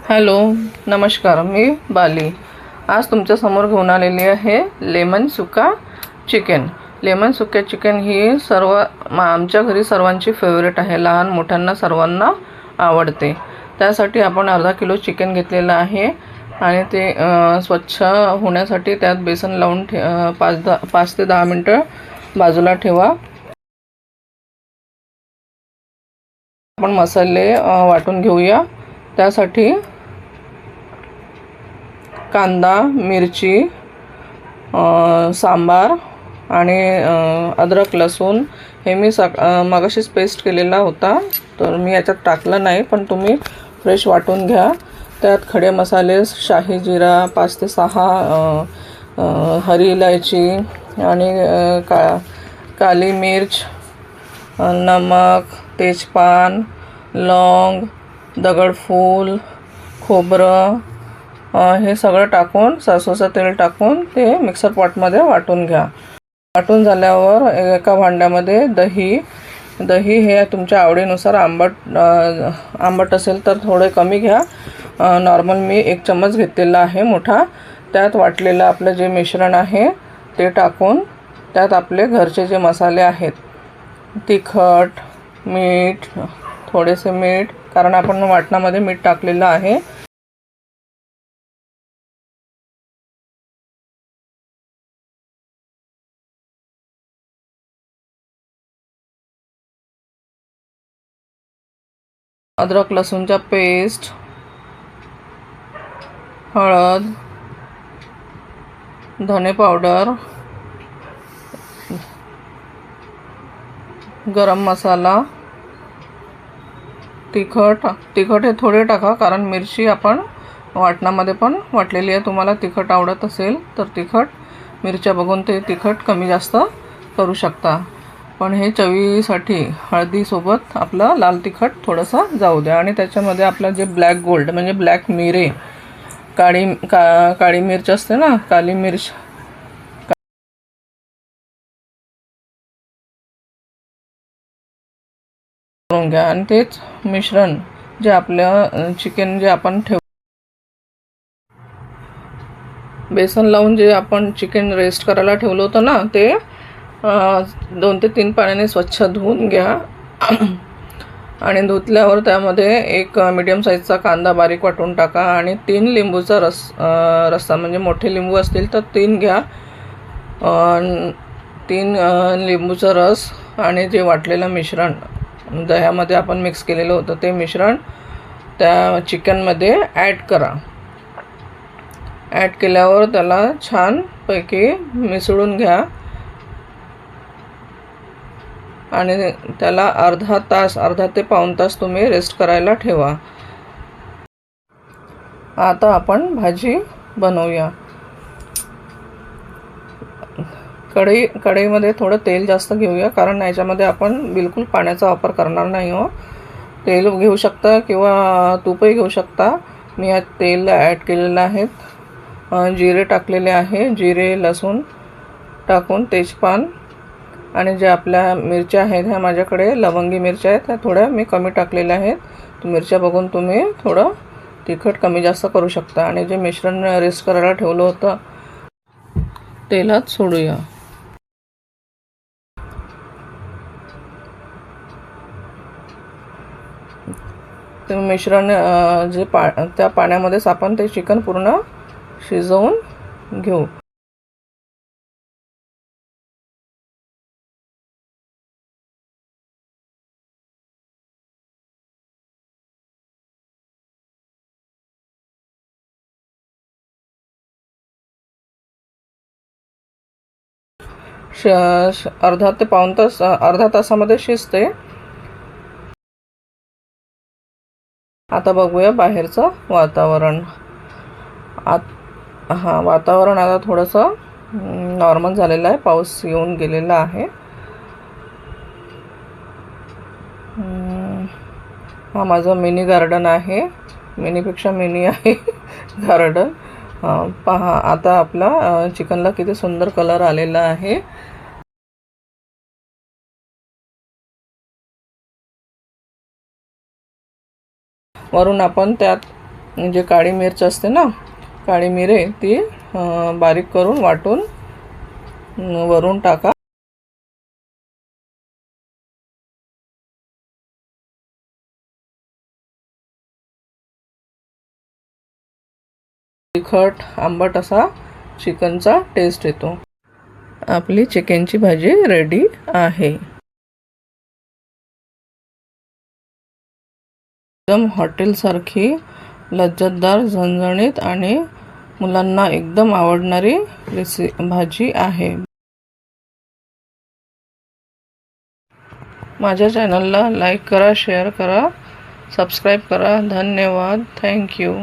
Hello, नमस्कार. मी बाली. आज तुमच्यासमोर घेऊन आलेली आहे लेमन सुका चिकन. लेमन सुका चिकन ही आमच्या घरी सर्वांची फेवरेट आहे. लहान मोठ्यांना सर्वांना आवडते. त्यासाठी आपण अर्धा किलो चिकन घेतलेलं आहे आणि ते स्वच्छ होण्यासाठी त्यात बेसन लावून 5 ते 10 मिनटं बाजूला ठेवा. आपण मसाले वाटून घेऊया. त्यासाठी कांदा, मिरची, सांबार आणि अद्रक लसूण हे मी मगाशीच पेस्ट केलेला होता, तर मी याच्यात टाकलं नाही, पण तुम्ही फ्रेश वाटून घ्या. त्यात खडे मसाले, शाही जिरा 5 ते 6, हरी इलायची आणि काली मिर्च, नमक, तेजपान, लवंग, दगडफूल, खोबरं हे सगळं टाकून सरसोचं तेल टाकून ते मिक्सर पॉटमध्ये वाटून घ्या. वाटून झाल्यावर एका भांड्यामध्ये दही हे तुमच्या आवडीनुसार आंबट असेल तर थोडे कमी घ्या. नॉर्मल मी 1 चम्मच घेतलेला आहे मोठा. त्यात वाटलेलं आपलं जे मिश्रण आहे ते टाकून त्यात आपले घरचे जे मसाले आहेत, तिखट, मीठ, थोडेसे मीठ, कारण आपण वाटणामध्ये मीठ टाकलेलं आहे. अद्रक लसूणचा पेस्ट, हळद, धने पावडर, गरम मसाला, तिखट हे थोडे टाका, कारण मिरची आपण वाटणामध्ये पण वाटलेली आहे. तुम्हाला तिखट आवडत असेल तर तिखट मिरच्या बघून ते तिखट कमी जास्त करू शकता. पण हे चवीसाठी हळदीसोबत आपलं लाल तिखट थोडंसं जाऊ द्या. आणि त्याच्यामध्ये आपलं जे ब्लॅक गोल्ड म्हणजे ब्लॅक मिरे, काळी मिरच असते ना, काली मिर्च करून घ्या. आणि तेच मिश्रण जे आपलं चिकन जे आपण बेसन लावून जे आपण चिकन रेस्ट करायला ठेवलं होतं ना, ते 2 ते 3 पाण्याने स्वच्छ धुवून घ्या. आणि धुतल्यावर त्यामध्ये एक मीडियम साईजचा कांदा बारीक वाटून टाका आणि 3 लिंबूचा रस्सा म्हणजे मोठे लिंबू असतील तर 3 घ्या. 3 लिंबूचा रस आणि जे वाटलेलं मिश्रण दह्यामध्ये आपण मिक्स केलेलं होतं ते मिश्रण त्या चिकनमध्ये ॲड करा. ॲड केल्यावर त्याला छानपैकी मिसळून घ्या आणि त्याला अर्धा ते पाऊण तास तुम्ही रेस्ट करायला ठेवा. आता आपण भाजी बनवूया. कढईमध्ये थोडं तेल जास्त घेऊया, कारण याच्यामध्ये आपण बिलकुल पाण्याचा वापर करणार नाही हो. तेल घेऊ शकता किंवा तूपही घेऊ शकता. मी यात तेल ॲड केलेलं आहे. जिरे टाकलेले आहे. जिरे, लसूण टाकून तेजपान आणि ज्या आपल्या मिरच्या आहेत, ह्या माझ्याकडे लवंगी मिरच्या आहेत, त्या थोड्या मी कमी टाकलेल्या आहेत. मिरच्या बघून तुम्ही थोडं तिखट कमी जास्त करू शकता. आणि जे मिश्रण रेस्ट करायला ठेवलं होतं तेलात सोडूया. ते मिश्रण जे त्या पाण्यामध्येच आपण ते चिकन पूर्ण शिजवून घेऊ. अर्धा ते पाऊण तास, अर्धा तासामध्ये शिजते. आता बघूया बाहेरचं वातावरण. वातावरण आता थोडंसं नॉर्मल झालेलं आहे. पाऊस येऊन गेलेला आहे. हा माझं मिनी गार्डन आहे. मिनीपेक्षा मिनी आहे गार्डन. पहा आता आपला चिकनला किती सुंदर कलर आलेला आहे. वरून आपण त्यात म्हणजे काळी मिरच असते ना, काळी मिरे ती बारीक करून वाटून वरून टाका. तिखट आंबट असा चिकनचा टेस्ट येतो. आपली चिकनची भाजी रेडी आहे. एकदम हॉटेलसारखी लज्जतदार, झणझणीत आणि मुलांना एकदम आवडणारी भाजी आहे. माझ्या चॅनलला लाईक करा, शेअर करा, सबस्क्राईब करा. धन्यवाद. थँक्यू.